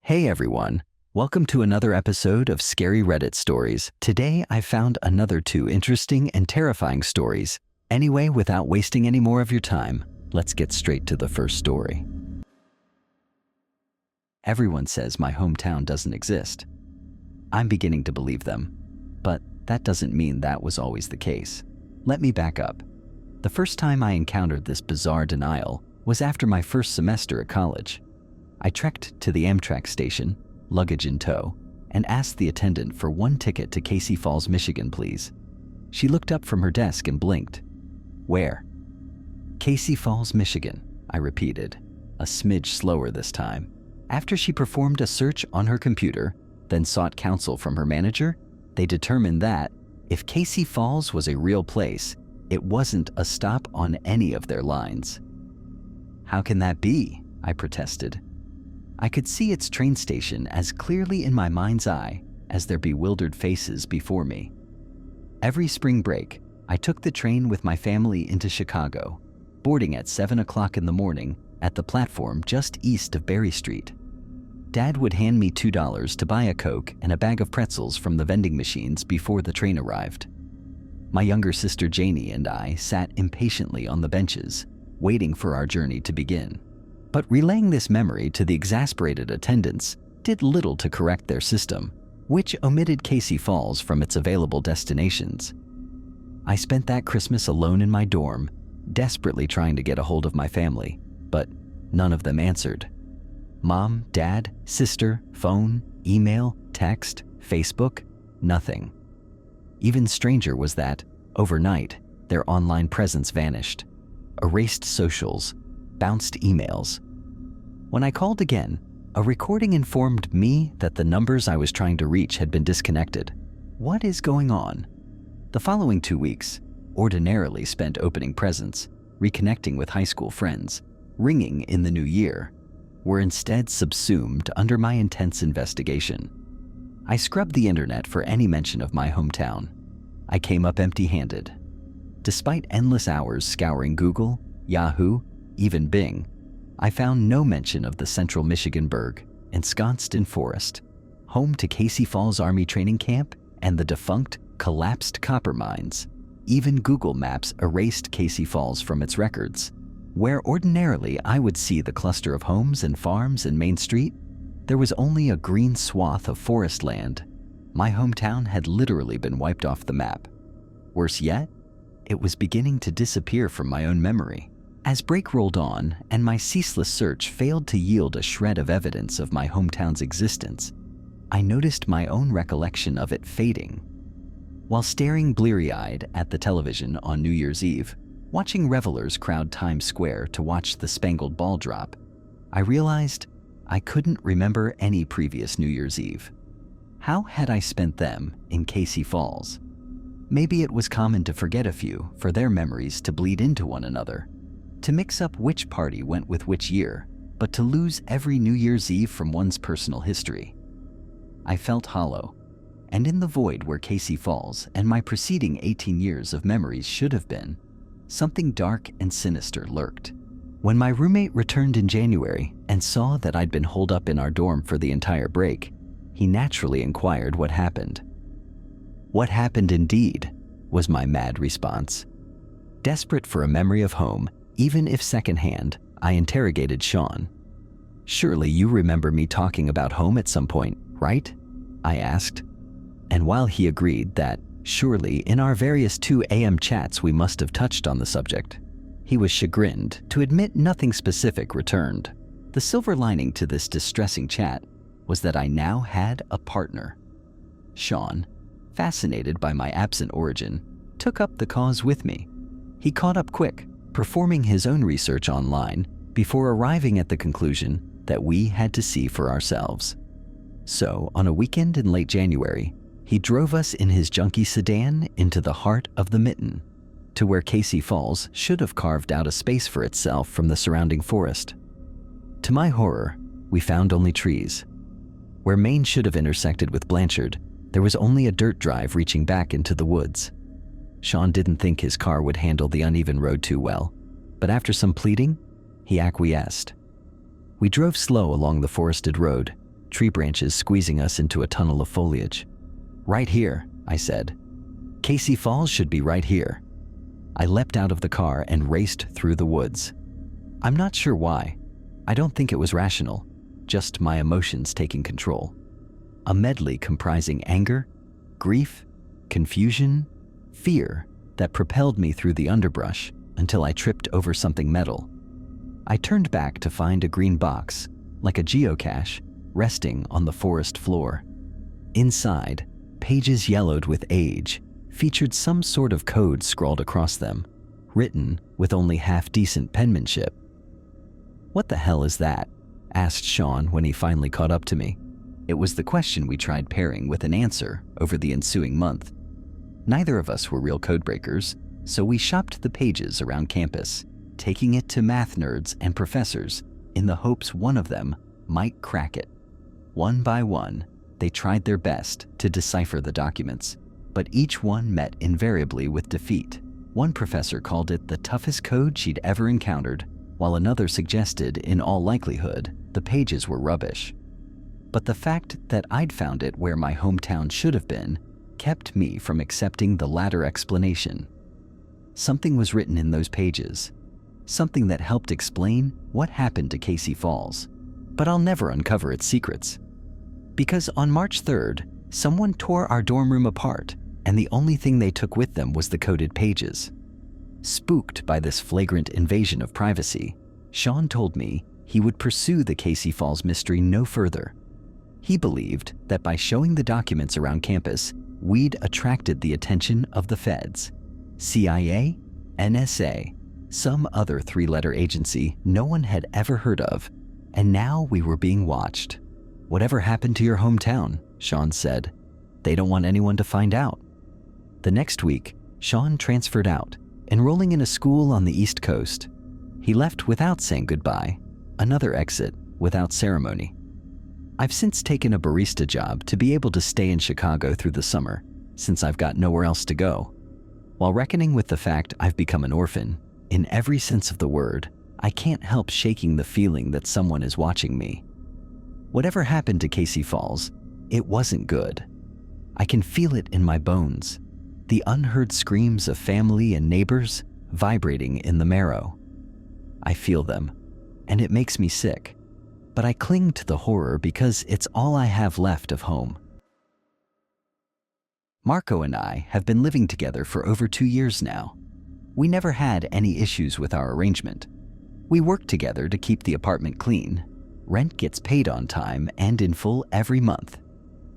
Hey everyone, welcome to another episode of Scary Reddit Stories. Today I found another two interesting and terrifying stories. Anyway, without wasting any more of your time, let's get straight to the first story. Everyone says my hometown doesn't exist. I'm beginning to believe them, but that doesn't mean that was always the case. Let me back up. The first time I encountered this bizarre denial was after my first semester at college. I trekked to the Amtrak station, luggage in tow, and asked the attendant for one ticket to Casey Falls, Michigan, please. She looked up from her desk and blinked. Where? Casey Falls, Michigan, I repeated, a smidge slower this time. After she performed a search on her computer, then sought counsel from her manager, they determined that, if Casey Falls was a real place, it wasn't a stop on any of their lines. How can that be? I protested. I could see its train station as clearly in my mind's eye as their bewildered faces before me. Every spring break, I took the train with my family into Chicago, boarding at 7 o'clock in the morning at the platform just east of Berry Street. Dad would hand me $2 to buy a Coke and a bag of pretzels from the vending machines before the train arrived. My younger sister Janie and I sat impatiently on the benches, waiting for our journey to begin. But relaying this memory to the exasperated attendants did little to correct their system, which omitted Casey Falls from its available destinations. I spent that Christmas alone in my dorm, desperately trying to get a hold of my family, but none of them answered. Mom, Dad, sister, phone, email, text, Facebook, nothing. Even stranger was that, overnight, their online presence vanished. Erased socials, bounced emails. When I called again, a recording informed me that the numbers I was trying to reach had been disconnected. What is going on? The following 2 weeks, ordinarily spent opening presents, reconnecting with high school friends, ringing in the new year, were instead subsumed under my intense investigation. I scrubbed the internet for any mention of my hometown. I came up empty-handed. Despite endless hours scouring Google, Yahoo, even Bing, I found no mention of the central Michigan burg, ensconced in forest, home to Casey Falls Army Training Camp and the defunct, collapsed copper mines. Even Google Maps erased Casey Falls from its records. Where ordinarily I would see the cluster of homes and farms in Main Street, there was only a green swath of forest land. My hometown had literally been wiped off the map. Worse yet, it was beginning to disappear from my own memory. As break rolled on and my ceaseless search failed to yield a shred of evidence of my hometown's existence, I noticed my own recollection of it fading. While staring bleary-eyed at the television on New Year's Eve, watching revelers crowd Times Square to watch the Spangled Ball drop, I realized I couldn't remember any previous New Year's Eve. How had I spent them in Casey Falls? Maybe it was common to forget a few for their memories to bleed into one another, to mix up which party went with which year, but to lose every New Year's Eve from one's personal history. I felt hollow, and in the void where Casey Falls and my preceding 18 years of memories should have been, something dark and sinister lurked. When my roommate returned in January and saw that I'd been holed up in our dorm for the entire break, he naturally inquired what happened. What happened indeed, was my mad response. Desperate for a memory of home, even if secondhand, I interrogated Sean. Surely you remember me talking about home at some point, right? I asked. And while he agreed that, surely in our various 2 a.m. chats we must have touched on the subject, he was chagrined to admit nothing specific returned. The silver lining to this distressing chat was that I now had a partner. Sean, fascinated by my absent origin, took up the cause with me. He caught up quick, performing his own research online before arriving at the conclusion that we had to see for ourselves. So, on a weekend in late January, he drove us in his junky sedan into the heart of the Mitten, to where Casey Falls should have carved out a space for itself from the surrounding forest. To my horror, we found only trees. Where Main should have intersected with Blanchard, there was only a dirt drive reaching back into the woods. Sean didn't think his car would handle the uneven road too well, but after some pleading, he acquiesced. We drove slow along the forested road, tree branches squeezing us into a tunnel of foliage. "Right here," I said. "Casey Falls should be right here." I leapt out of the car and raced through the woods. I'm not sure why. I don't think it was rational, just my emotions taking control. A medley comprising anger, grief, confusion, fear that propelled me through the underbrush until I tripped over something metal. I turned back to find a green box, like a geocache, resting on the forest floor. Inside, pages yellowed with age featured some sort of code scrawled across them, written with only half-decent penmanship. "What the hell is that?" asked Sean when he finally caught up to me. It was the question we tried pairing with an answer over the ensuing month. Neither of us were real codebreakers, so we shopped the pages around campus, taking it to math nerds and professors in the hopes one of them might crack it. One by one, they tried their best to decipher the documents, but each one met invariably with defeat. One professor called it the toughest code she'd ever encountered, while another suggested, in all likelihood, the pages were rubbish. But the fact that I'd found it where my hometown should have been kept me from accepting the latter explanation. Something was written in those pages, something that helped explain what happened to Casey Falls, but I'll never uncover its secrets. Because on March 3rd, someone tore our dorm room apart, and the only thing they took with them was the coded pages. Spooked by this flagrant invasion of privacy, Sean told me he would pursue the Casey Falls mystery no further. He believed that by showing the documents around campus, we'd attracted the attention of the feds, CIA, NSA, some other three-letter agency no one had ever heard of, and now we were being watched. "Whatever happened to your hometown?" Sean said. "They don't want anyone to find out." The next week, Sean transferred out, enrolling in a school on the East Coast. He left without saying goodbye, another exit without ceremony. I've since taken a barista job to be able to stay in Chicago through the summer, since I've got nowhere else to go. While reckoning with the fact I've become an orphan, in every sense of the word, I can't help shaking the feeling that someone is watching me. Whatever happened to Casey Falls, it wasn't good. I can feel it in my bones, the unheard screams of family and neighbors vibrating in the marrow. I feel them, and it makes me sick, but I cling to the horror because it's all I have left of home. Marco and I have been living together for over 2 years now. We never had any issues with our arrangement. We work together to keep the apartment clean. Rent gets paid on time and in full every month.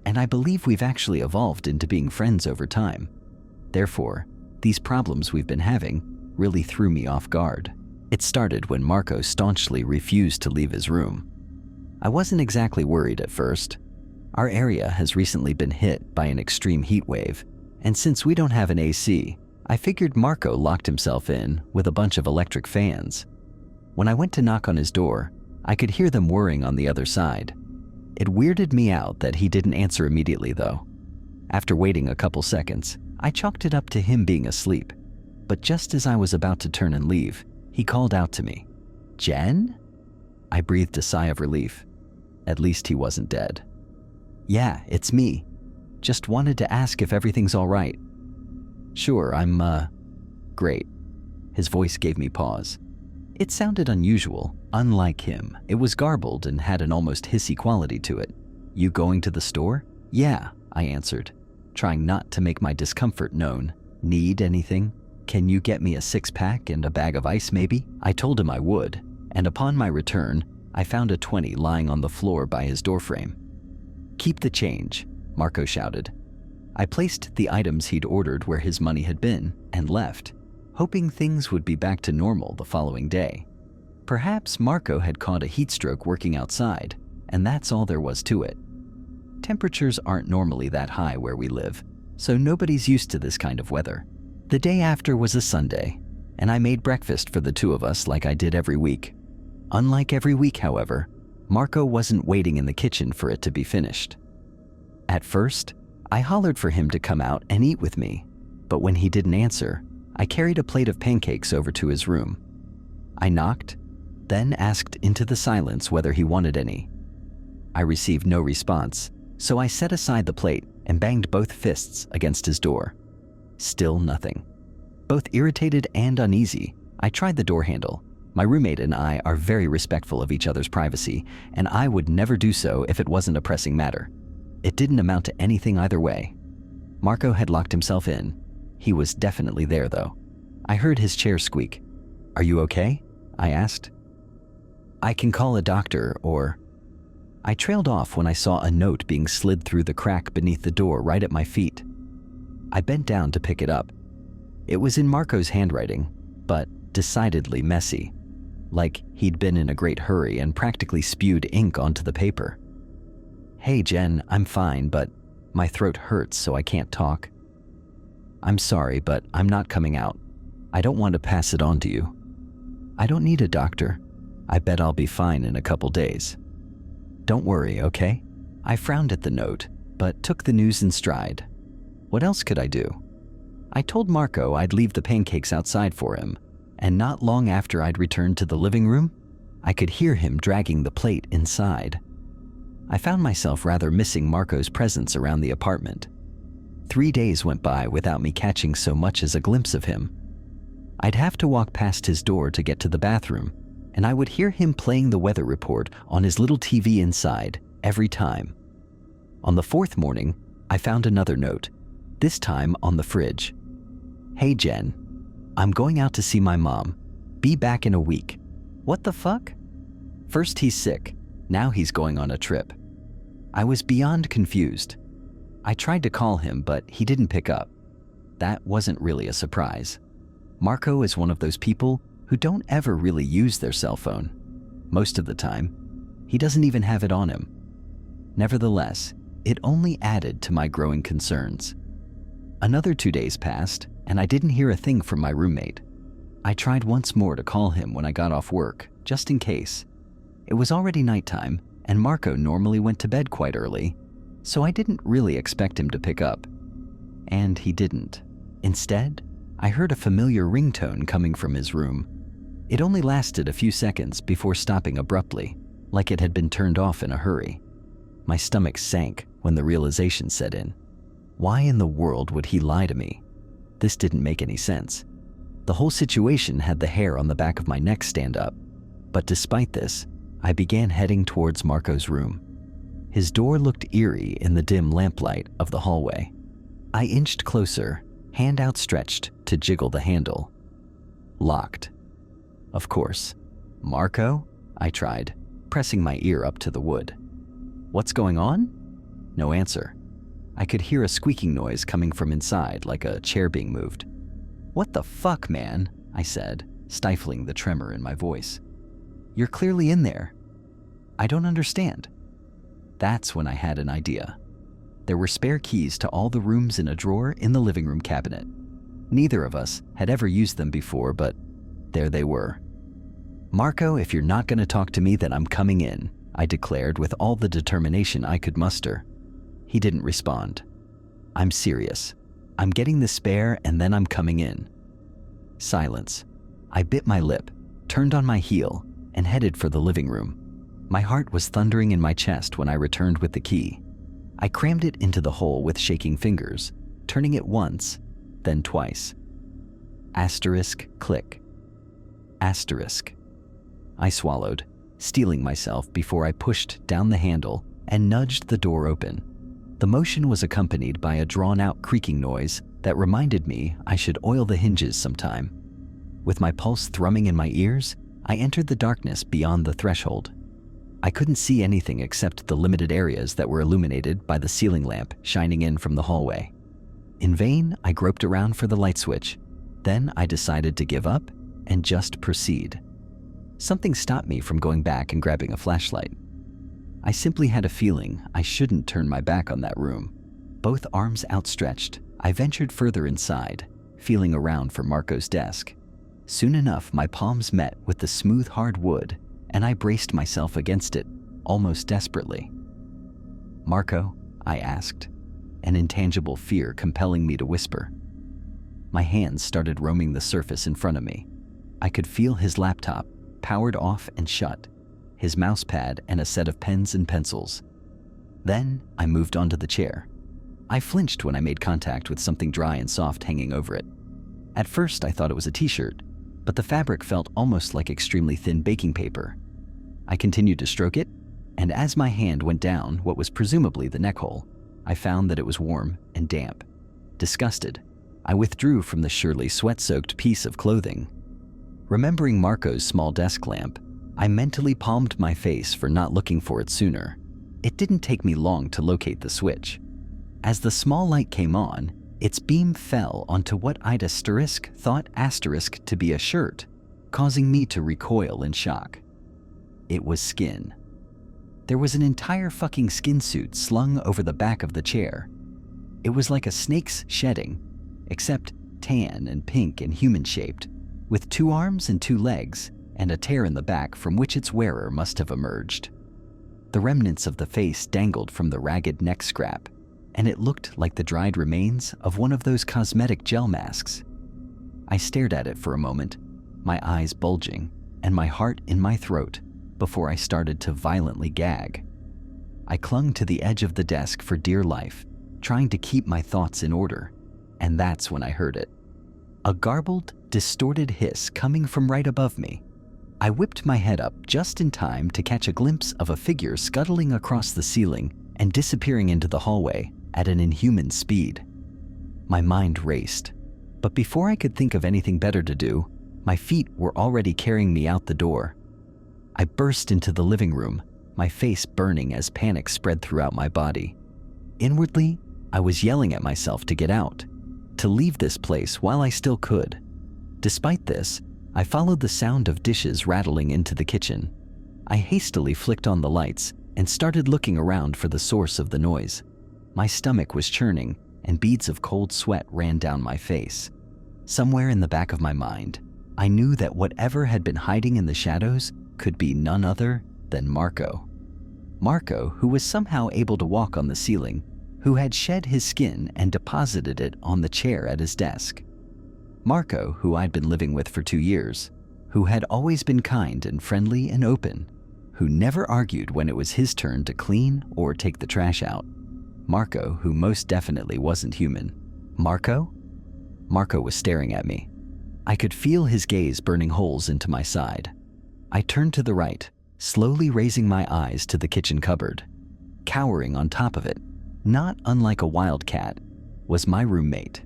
And I believe we've actually evolved into being friends over time. Therefore, these problems we've been having really threw me off guard. It started when Marco staunchly refused to leave his room. I wasn't exactly worried at first. Our area has recently been hit by an extreme heat wave, and since we don't have an AC, I figured Marco locked himself in with a bunch of electric fans. When I went to knock on his door, I could hear them whirring on the other side. It weirded me out that he didn't answer immediately though. After waiting a couple seconds, I chalked it up to him being asleep, but just as I was about to turn and leave, he called out to me, "Jen?" I breathed a sigh of relief. At least he wasn't dead. "Yeah, it's me. Just wanted to ask if everything's all right." "Sure, I'm, great." His voice gave me pause. It sounded unusual, unlike him. It was garbled and had an almost hissy quality to it. "You going to the store?" "Yeah," I answered, trying not to make my discomfort known. "Need anything? Can you get me a 6-pack and a bag of ice maybe?" I told him I would, and upon my return, I found a 20 lying on the floor by his doorframe. "Keep the change," Marco shouted. I placed the items he'd ordered where his money had been and left, hoping things would be back to normal the following day. Perhaps Marco had caught a heat stroke working outside, and that's all there was to it. Temperatures aren't normally that high where we live, so nobody's used to this kind of weather. The day after was a Sunday, and I made breakfast for the two of us like I did every week. Unlike every week, however, Marco wasn't waiting in the kitchen for it to be finished. At first, I hollered for him to come out and eat with me, but when he didn't answer, I carried a plate of pancakes over to his room. I knocked, then asked into the silence whether he wanted any. I received no response, so I set aside the plate and banged both fists against his door. Still nothing. Both irritated and uneasy, I tried the door handle. My roommate and I are very respectful of each other's privacy, and I would never do so if it wasn't a pressing matter. It didn't amount to anything either way. Marco had locked himself in. He was definitely there, though. I heard his chair squeak. "Are you okay?" I asked. "I can call a doctor, or..." I trailed off when I saw a note being slid through the crack beneath the door right at my feet. I bent down to pick it up. It was in Marco's handwriting, but decidedly messy, like he'd been in a great hurry and practically spewed ink onto the paper. "Hey Jen, I'm fine, but my throat hurts so I can't talk. I'm sorry, but I'm not coming out. I don't want to pass it on to you. I don't need a doctor. I bet I'll be fine in a couple days. Don't worry, okay?" I frowned at the note, but took the news in stride. What else could I do? I told Marco I'd leave the pancakes outside for him, and not long after I'd returned to the living room, I could hear him dragging the plate inside. I found myself rather missing Marco's presence around the apartment. 3 days went by without me catching so much as a glimpse of him. I'd have to walk past his door to get to the bathroom, and I would hear him playing the weather report on his little TV inside every time. On the 4th morning, I found another note, this time on the fridge. "Hey Jen, I'm going out to see my mom. Be back in a week." What the fuck? First he's sick, now he's going on a trip. I was beyond confused. I tried to call him, but he didn't pick up. That wasn't really a surprise. Marco is one of those people who don't ever really use their cell phone. Most of the time, he doesn't even have it on him. Nevertheless, it only added to my growing concerns. Another 2 days passed, and I didn't hear a thing from my roommate. I tried once more to call him when I got off work, just in case. It was already nighttime, and Marco normally went to bed quite early, so I didn't really expect him to pick up. And he didn't. Instead, I heard a familiar ringtone coming from his room. It only lasted a few seconds before stopping abruptly, like it had been turned off in a hurry. My stomach sank when the realization set in. Why in the world would he lie to me? This didn't make any sense. The whole situation had the hair on the back of my neck stand up. But despite this, I began heading towards Marco's room. His door looked eerie in the dim lamplight of the hallway. I inched closer, hand outstretched to jiggle the handle. Locked. Of course. "Marco?" I tried, pressing my ear up to the wood. "What's going on?" No answer. I could hear a squeaking noise coming from inside, like a chair being moved. "What the fuck, man?" I said, stifling the tremor in my voice. "You're clearly in there. I don't understand." That's when I had an idea. There were spare keys to all the rooms in a drawer in the living room cabinet. Neither of us had ever used them before, but there they were. "Marco, if you're not going to talk to me, then I'm coming in," I declared with all the determination I could muster. He didn't respond. "I'm serious. I'm getting the spare and then I'm coming in." Silence. I bit my lip, turned on my heel, and headed for the living room. My heart was thundering in my chest when I returned with the key. I crammed it into the hole with shaking fingers, turning it once, then twice. Asterisk, click. Asterisk. I swallowed, steeling myself before I pushed down the handle and nudged the door open. The motion was accompanied by a drawn-out creaking noise that reminded me I should oil the hinges sometime. With my pulse thrumming in my ears, I entered the darkness beyond the threshold. I couldn't see anything except the limited areas that were illuminated by the ceiling lamp shining in from the hallway. In vain, I groped around for the light switch. Then I decided to give up and just proceed. Something stopped me from going back and grabbing a flashlight. I simply had a feeling I shouldn't turn my back on that room. Both arms outstretched, I ventured further inside, feeling around for Marco's desk. Soon enough, my palms met with the smooth, hard wood, and I braced myself against it, almost desperately. "Marco?" I asked, an intangible fear compelling me to whisper. My hands started roaming the surface in front of me. I could feel his laptop, powered off and shut. his mouse pad, and a set of pens and pencils. Then I moved onto the chair. I flinched when I made contact with something dry and soft hanging over it. At first I thought it was a t-shirt, but the fabric felt almost like extremely thin baking paper. I continued to stroke it, and as my hand went down what was presumably the neck hole, I found that it was warm and damp. Disgusted, I withdrew from the surely sweat-soaked piece of clothing. Remembering Marco's small desk lamp, I mentally palmed my face for not looking for it sooner. It didn't take me long to locate the switch. As the small light came on, its beam fell onto what I'd thought to be a shirt, causing me to recoil in shock. It was skin. There was an entire fucking skin suit slung over the back of the chair. It was like a snake's shedding, except tan and pink and human-shaped, with 2 arms and 2 legs, and a tear in the back from which its wearer must have emerged. The remnants of the face dangled from the ragged neck scrap, and it looked like the dried remains of one of those cosmetic gel masks. I stared at it for a moment, my eyes bulging and my heart in my throat, before I started to violently gag. I clung to the edge of the desk for dear life, trying to keep my thoughts in order, and that's when I heard it. A garbled, distorted hiss coming from right above me. I whipped my head up just in time to catch a glimpse of a figure scuttling across the ceiling and disappearing into the hallway at an inhuman speed. My mind raced, but before I could think of anything better to do, my feet were already carrying me out the door. I burst into the living room, my face burning as panic spread throughout my body. Inwardly, I was yelling at myself to get out, to leave this place while I still could. Despite this, I followed the sound of dishes rattling into the kitchen. I hastily flicked on the lights and started looking around for the source of the noise. My stomach was churning and beads of cold sweat ran down my face. Somewhere in the back of my mind, I knew that whatever had been hiding in the shadows could be none other than Marco. Marco, who was somehow able to walk on the ceiling, who had shed his skin and deposited it on the chair at his desk. Marco, who I'd been living with for 2 years, who had always been kind and friendly and open, who never argued when it was his turn to clean or take the trash out. Marco, who most definitely wasn't human. Marco? Marco was staring at me. I could feel his gaze burning holes into my side. I turned to the right, slowly raising my eyes to the kitchen cupboard. Cowering on top of it, not unlike a wildcat, was my roommate.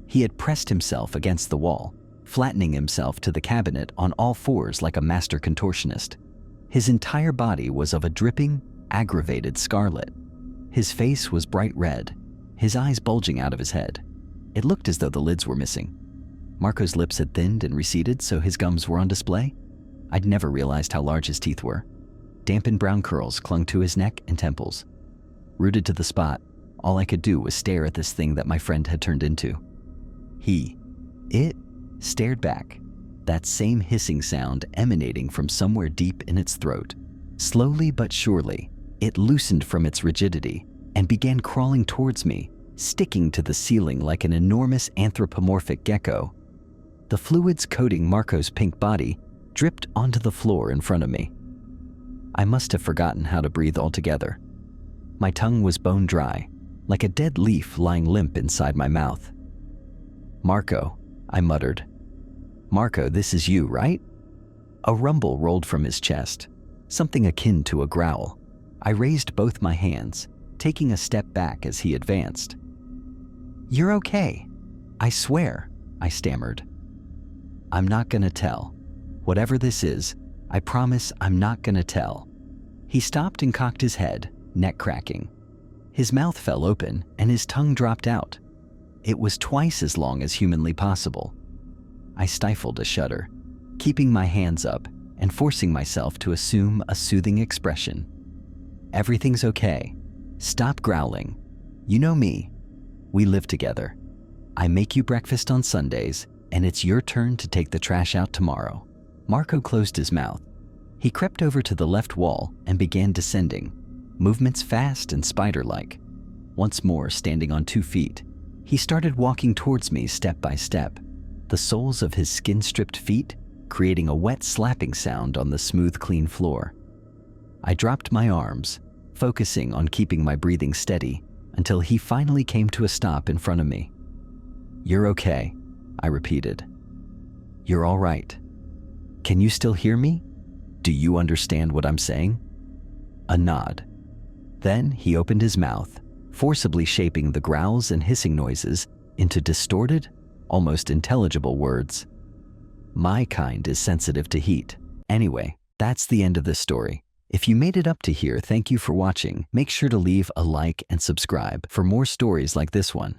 He had pressed himself against the wall, flattening himself to the cabinet on all 4s like a master contortionist. His entire body was of a dripping, aggravated scarlet. His face was bright red, his eyes bulging out of his head. It looked as though the lids were missing. Marco's lips had thinned and receded, so his gums were on display. I'd never realized how large his teeth were. Dampened brown curls clung to his neck and temples. Rooted to the spot, all I could do was stare at this thing that my friend had turned into. It stared back, that same hissing sound emanating from somewhere deep in its throat. Slowly but surely, it loosened from its rigidity and began crawling towards me, sticking to the ceiling like an enormous anthropomorphic gecko. The fluids coating Marco's pink body dripped onto the floor in front of me. I must have forgotten how to breathe altogether. My tongue was bone dry, like a dead leaf lying limp inside my mouth. "Marco," I muttered. "Marco, this is you, right?" A rumble rolled from his chest, something akin to a growl. I raised both my hands, taking a step back as he advanced. "You're okay. I swear," I stammered. "I'm not gonna tell. Whatever this is, I promise I'm not gonna tell." He stopped and cocked his head, neck cracking. His mouth fell open and his tongue dropped out. It was twice as long as humanly possible. I stifled a shudder, keeping my hands up and forcing myself to assume a soothing expression. "Everything's okay. Stop growling. You know me. We live together. I make you breakfast on Sundays, and it's your turn to take the trash out tomorrow." Marco closed his mouth. He crept over to the left wall and began descending, movements fast and spider-like. Once more standing on 2 feet, he started walking towards me step by step, the soles of his skin-stripped feet creating a wet slapping sound on the smooth, clean floor. I dropped my arms, focusing on keeping my breathing steady until he finally came to a stop in front of me. "You're okay," I repeated. "You're all right. Can you still hear me? Do you understand what I'm saying?" A nod. Then he opened his mouth, forcibly shaping the growls and hissing noises into distorted, almost intelligible words. My kind is sensitive to heat. Anyway, that's the end of this story. If you made it up to here, thank you for watching. Make sure to leave a like and subscribe for more stories like this one.